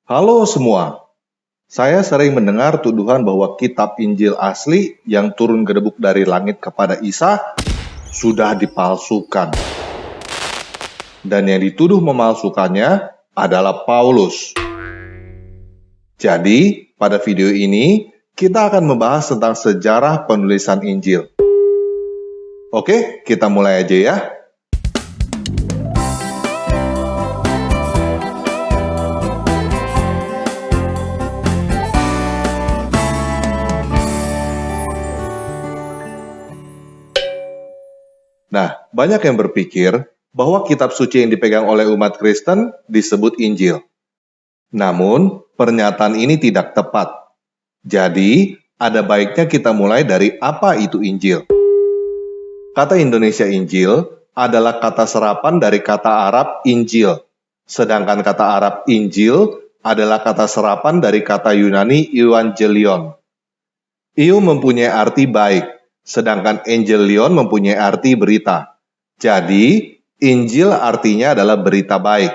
Halo semua, saya sering mendengar tuduhan bahwa kitab Injil asli yang turun gedebuk dari langit kepada Isa sudah dipalsukan. Dan yang dituduh memalsukannya adalah Paulus. Jadi, pada video ini, kita akan membahas tentang sejarah penulisan Injil. Oke, kita mulai aja ya. Nah, banyak yang berpikir bahwa kitab suci yang dipegang oleh umat Kristen disebut Injil. Namun, pernyataan ini tidak tepat. Jadi, ada baiknya kita mulai dari apa itu Injil. Kata Indonesia Injil adalah kata serapan dari kata Arab Injil. Sedangkan kata Arab Injil adalah kata serapan dari kata Yunani Evangelion. Iu mempunyai arti baik, sedangkan Evangelion mempunyai arti berita. Jadi, Injil artinya adalah berita baik.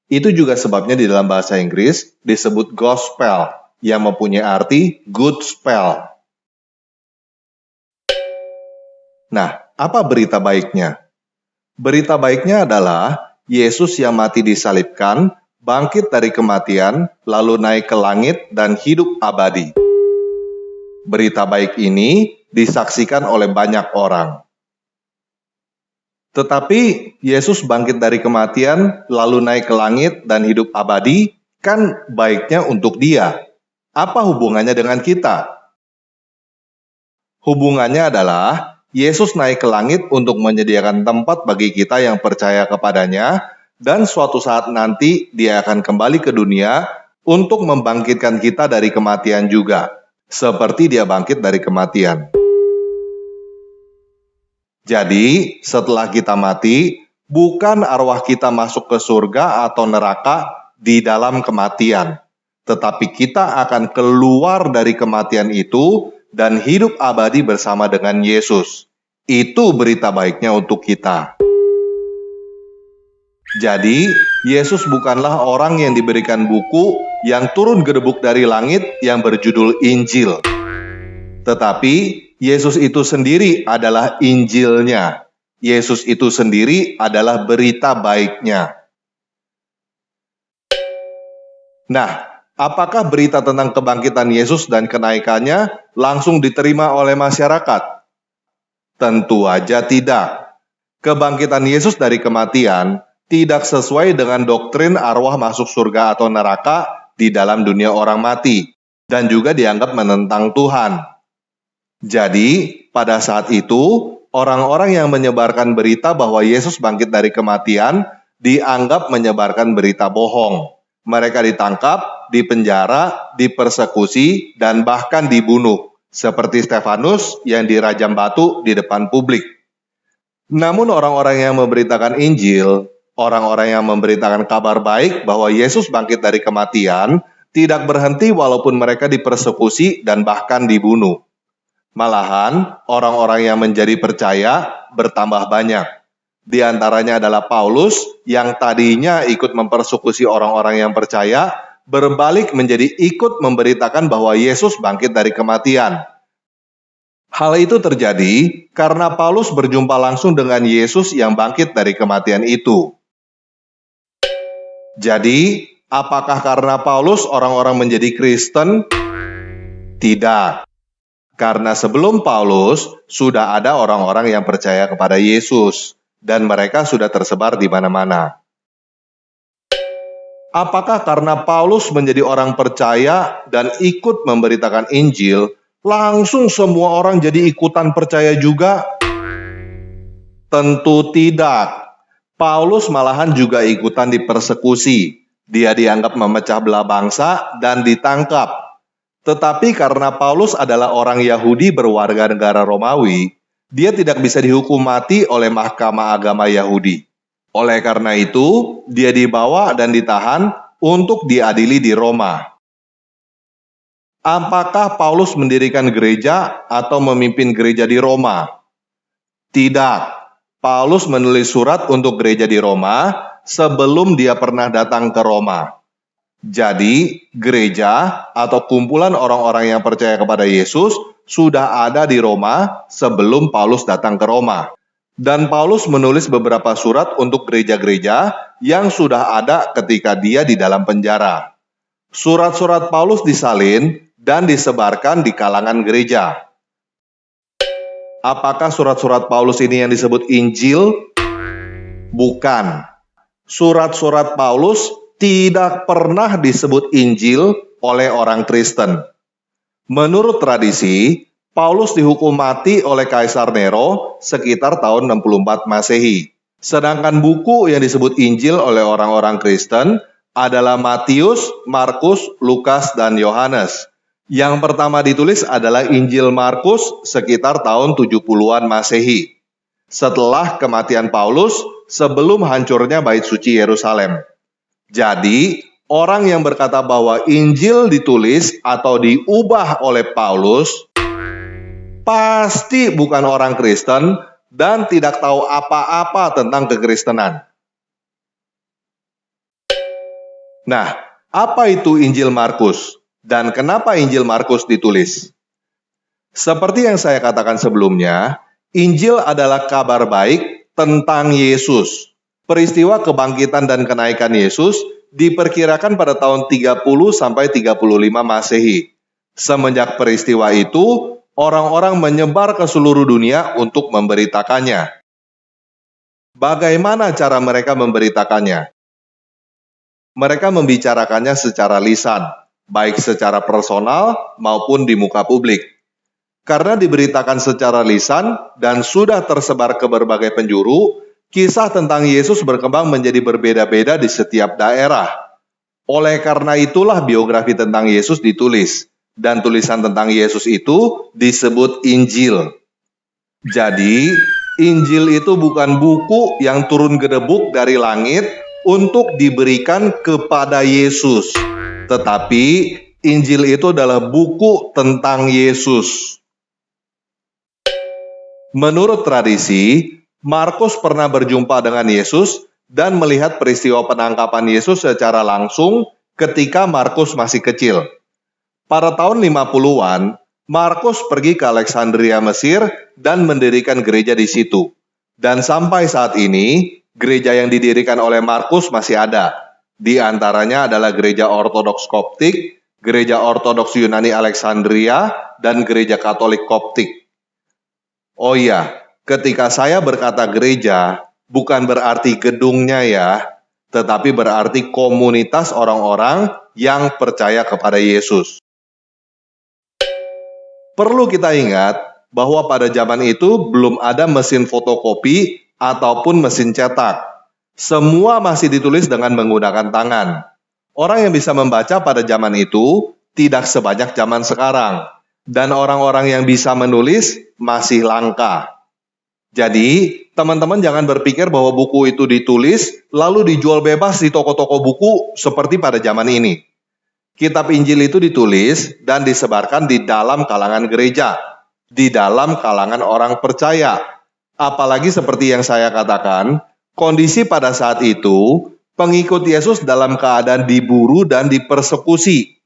Itu juga sebabnya di dalam bahasa Inggris disebut gospel, yang mempunyai arti good spell. Nah, apa berita baiknya? Berita baiknya adalah Yesus yang mati disalibkan, bangkit dari kematian, lalu naik ke langit dan hidup abadi. Berita baik ini disaksikan oleh banyak orang. Tetapi Yesus bangkit dari kematian, lalu naik ke langit dan hidup abadi, kan baiknya untuk dia. Apa hubungannya dengan kita? Hubungannya adalah Yesus naik ke langit untuk menyediakan tempat bagi kita yang percaya kepadanya, dan suatu saat nanti dia akan kembali ke dunia untuk membangkitkan kita dari kematian juga, seperti dia bangkit dari kematian. Jadi, setelah kita mati, bukan arwah kita masuk ke surga atau neraka di dalam kematian, tetapi kita akan keluar dari kematian itu dan hidup abadi bersama dengan Yesus. Itu berita baiknya untuk kita. Jadi, Yesus bukanlah orang yang diberikan buku yang turun gedebuk dari langit yang berjudul Injil. Tetapi, Yesus itu sendiri adalah Injilnya. Yesus itu sendiri adalah berita baiknya. Nah, apakah berita tentang kebangkitan Yesus dan kenaikannya langsung diterima oleh masyarakat? Tentu aja tidak. Kebangkitan Yesus dari kematian tidak sesuai dengan doktrin arwah masuk surga atau neraka di dalam dunia orang mati, dan juga dianggap menentang Tuhan. Jadi, pada saat itu, orang-orang yang menyebarkan berita bahwa Yesus bangkit dari kematian dianggap menyebarkan berita bohong. Mereka ditangkap, dipenjara, dipersekusi, dan bahkan dibunuh, seperti Stefanus yang dirajam batu di depan publik. Namun orang-orang yang memberitakan Injil, orang-orang yang memberitakan kabar baik bahwa Yesus bangkit dari kematian, tidak berhenti walaupun mereka dipersekusi dan bahkan dibunuh. Malahan, orang-orang yang menjadi percaya bertambah banyak. Di antaranya adalah Paulus yang tadinya ikut mempersekusi orang-orang yang percaya, berbalik menjadi ikut memberitakan bahwa Yesus bangkit dari kematian. Hal itu terjadi karena Paulus berjumpa langsung dengan Yesus yang bangkit dari kematian itu. Jadi, apakah karena Paulus orang-orang menjadi Kristen? Tidak. Karena sebelum Paulus, sudah ada orang-orang yang percaya kepada Yesus, dan mereka sudah tersebar di mana-mana. Apakah karena Paulus menjadi orang percaya dan ikut memberitakan Injil, langsung semua orang jadi ikutan percaya juga? Tentu tidak. Paulus malahan juga ikutan dipersekusi. Dia dianggap memecah belah bangsa dan ditangkap. Tetapi karena Paulus adalah orang Yahudi berwarga negara Romawi, dia tidak bisa dihukum mati oleh mahkamah agama Yahudi. Oleh karena itu, dia dibawa dan ditahan untuk diadili di Roma. Apakah Paulus mendirikan gereja atau memimpin gereja di Roma? Tidak. Paulus menulis surat untuk gereja di Roma sebelum dia pernah datang ke Roma. Jadi, gereja atau kumpulan orang-orang yang percaya kepada Yesus sudah ada di Roma sebelum Paulus datang ke Roma. Dan Paulus menulis beberapa surat untuk gereja-gereja yang sudah ada ketika dia di dalam penjara. Surat-surat Paulus disalin dan disebarkan di kalangan gereja. Apakah surat-surat Paulus ini yang disebut Injil? Bukan. Surat-surat Paulus tidak pernah disebut Injil oleh orang Kristen. Menurut tradisi, Paulus dihukum mati oleh Kaisar Nero sekitar tahun 64 Masehi. Sedangkan buku yang disebut Injil oleh orang-orang Kristen adalah Matius, Markus, Lukas, dan Yohanes. Yang pertama ditulis adalah Injil Markus sekitar tahun 70-an Masehi. Setelah kematian Paulus, sebelum hancurnya Bait Suci Yerusalem. Jadi, orang yang berkata bahwa Injil ditulis atau diubah oleh Paulus pasti bukan orang Kristen dan tidak tahu apa-apa tentang kekristenan. Nah, apa itu Injil Markus? Dan kenapa Injil Markus ditulis? Seperti yang saya katakan sebelumnya, Injil adalah kabar baik tentang Yesus. Peristiwa kebangkitan dan kenaikan Yesus diperkirakan pada tahun 30 sampai 35 Masehi. Semenjak peristiwa itu, orang-orang menyebar ke seluruh dunia untuk memberitakannya. Bagaimana cara mereka memberitakannya? Mereka membicarakannya secara lisan, baik secara personal maupun di muka publik. Karena diberitakan secara lisan dan sudah tersebar ke berbagai penjuru, kisah tentang Yesus berkembang menjadi berbeda-beda di setiap daerah. Oleh karena itulah biografi tentang Yesus ditulis, dan tulisan tentang Yesus itu disebut Injil. Jadi, Injil itu bukan buku yang turun gedebuk dari langit untuk diberikan kepada Yesus. Tetapi, Injil itu adalah buku tentang Yesus. Menurut tradisi, Markus pernah berjumpa dengan Yesus dan melihat peristiwa penangkapan Yesus secara langsung ketika Markus masih kecil. Pada tahun 50-an, Markus pergi ke Alexandria, Mesir dan mendirikan gereja di situ. Dan sampai saat ini, gereja yang didirikan oleh Markus masih ada. Di antaranya adalah Gereja Ortodoks Koptik, Gereja Ortodoks Yunani Alexandria, dan Gereja Katolik Koptik. Oh iya, ketika saya berkata gereja, bukan berarti gedungnya ya, tetapi berarti komunitas orang-orang yang percaya kepada Yesus. Perlu kita ingat bahwa pada zaman itu belum ada mesin fotokopi ataupun mesin cetak. Semua masih ditulis dengan menggunakan tangan. Orang yang bisa membaca pada zaman itu tidak sebanyak zaman sekarang. Dan orang-orang yang bisa menulis masih langka. Jadi, teman-teman jangan berpikir bahwa buku itu ditulis lalu dijual bebas di toko-toko buku seperti pada zaman ini. Kitab Injil itu ditulis dan disebarkan di dalam kalangan gereja, di dalam kalangan orang percaya. Apalagi seperti yang saya katakan, kondisi pada saat itu, pengikut Yesus dalam keadaan diburu dan dipersekusi.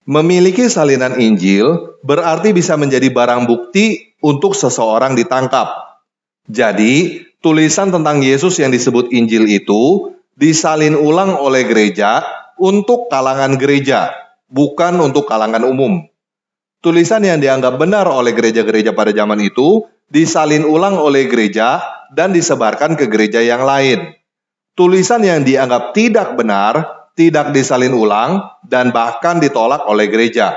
Memiliki salinan Injil berarti bisa menjadi barang bukti untuk seseorang ditangkap. Jadi, tulisan tentang Yesus yang disebut Injil itu disalin ulang oleh gereja untuk kalangan gereja, bukan untuk kalangan umum. Tulisan yang dianggap benar oleh gereja-gereja pada zaman itu disalin ulang oleh gereja dan disebarkan ke gereja yang lain. Tulisan yang dianggap tidak benar tidak disalin ulang dan bahkan ditolak oleh gereja.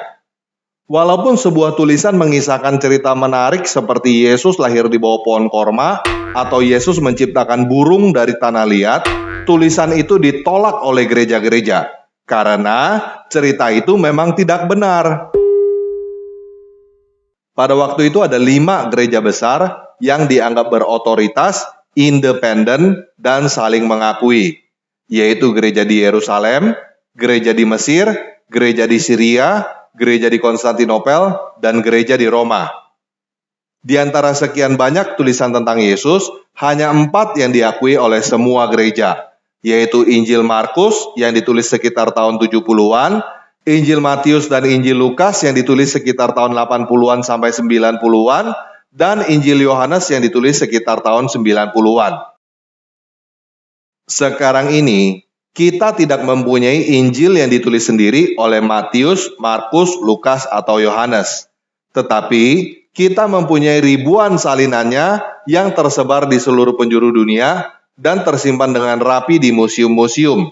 Walaupun sebuah tulisan mengisahkan cerita menarik seperti Yesus lahir di bawah pohon korma atau Yesus menciptakan burung dari tanah liat, tulisan itu ditolak oleh gereja-gereja karena cerita itu memang tidak benar. Pada waktu itu ada 5 gereja besar yang dianggap berotoritas, independen, dan saling mengakui, yaitu gereja di Yerusalem, gereja di Mesir, gereja di Syria, gereja di Konstantinopel, dan gereja di Roma. Di antara sekian banyak tulisan tentang Yesus, hanya 4 yang diakui oleh semua gereja, yaitu Injil Markus yang ditulis sekitar tahun 70-an, Injil Matius dan Injil Lukas yang ditulis sekitar tahun 80-an sampai 90-an, dan Injil Yohanes yang ditulis sekitar tahun 90-an. Sekarang ini, kita tidak mempunyai Injil yang ditulis sendiri oleh Matius, Markus, Lukas, atau Yohanes. Tetapi, kita mempunyai ribuan salinannya yang tersebar di seluruh penjuru dunia dan tersimpan dengan rapi di museum-museum.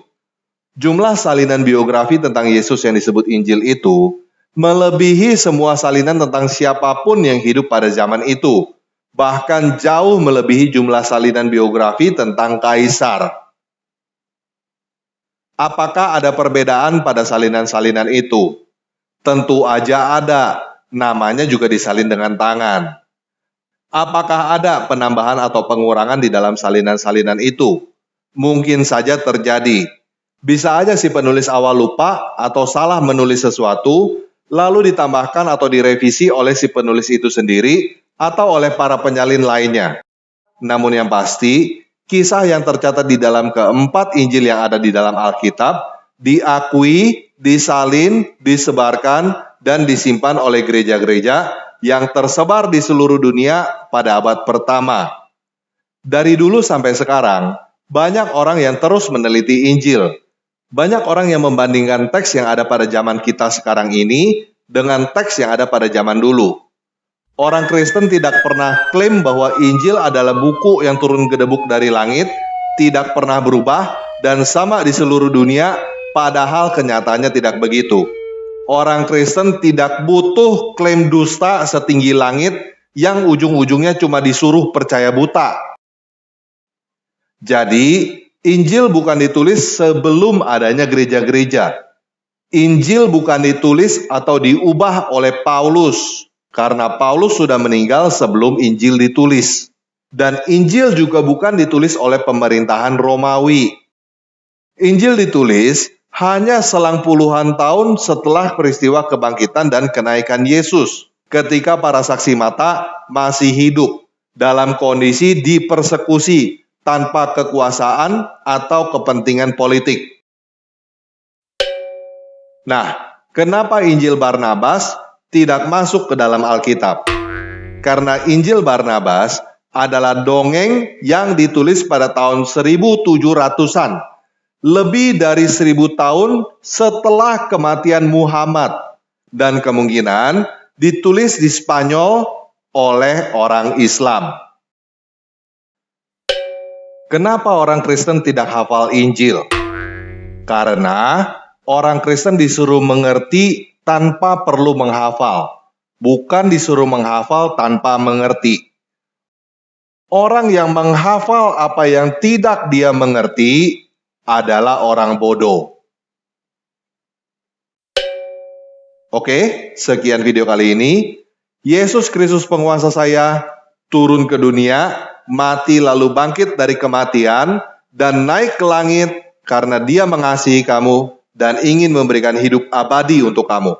Jumlah salinan biografi tentang Yesus yang disebut Injil itu melebihi semua salinan tentang siapapun yang hidup pada zaman itu. Bahkan jauh melebihi jumlah salinan biografi tentang kaisar. Apakah ada perbedaan pada salinan-salinan itu? Tentu aja ada, namanya juga disalin dengan tangan. Apakah ada penambahan atau pengurangan di dalam salinan-salinan itu? Mungkin saja terjadi. Bisa aja si penulis awal lupa atau salah menulis sesuatu, lalu ditambahkan atau direvisi oleh si penulis itu sendiri atau oleh para penyalin lainnya. Namun yang pasti, kisah yang tercatat di dalam keempat Injil yang ada di dalam Alkitab diakui, disalin, disebarkan, dan disimpan oleh gereja-gereja yang tersebar di seluruh dunia pada abad pertama. Dari dulu sampai sekarang, banyak orang yang terus meneliti Injil. Banyak orang yang membandingkan teks yang ada pada zaman kita sekarang ini dengan teks yang ada pada zaman dulu. Orang Kristen tidak pernah klaim bahwa Injil adalah buku yang turun gedebuk dari langit, tidak pernah berubah, dan sama di seluruh dunia, padahal kenyataannya tidak begitu. Orang Kristen tidak butuh klaim dusta setinggi langit yang ujung-ujungnya cuma disuruh percaya buta. Jadi, Injil bukan ditulis sebelum adanya gereja-gereja. Injil bukan ditulis atau diubah oleh Paulus, karena Paulus sudah meninggal sebelum Injil ditulis. Dan Injil juga bukan ditulis oleh pemerintahan Romawi. Injil ditulis hanya selang puluhan tahun setelah peristiwa kebangkitan dan kenaikan Yesus, ketika para saksi mata masih hidup dalam kondisi dipersekusi tanpa kekuasaan atau kepentingan politik. Nah, kenapa Injil Barnabas tidak masuk ke dalam Alkitab? Karena Injil Barnabas adalah dongeng yang ditulis pada tahun 1700-an, lebih dari 1000 tahun setelah kematian Muhammad, dan kemungkinan ditulis di Spanyol oleh orang Islam. Kenapa orang Kristen tidak hafal Injil? Karena orang Kristen disuruh mengerti tanpa perlu menghafal, bukan disuruh menghafal tanpa mengerti. Orang yang menghafal apa yang tidak dia mengerti adalah orang bodoh. Oke, sekian video kali ini. Yesus Kristus penguasa saya turun ke dunia, mati lalu bangkit dari kematian, dan naik ke langit karena Dia mengasihi kamu dan ingin memberikan hidup abadi untuk kamu.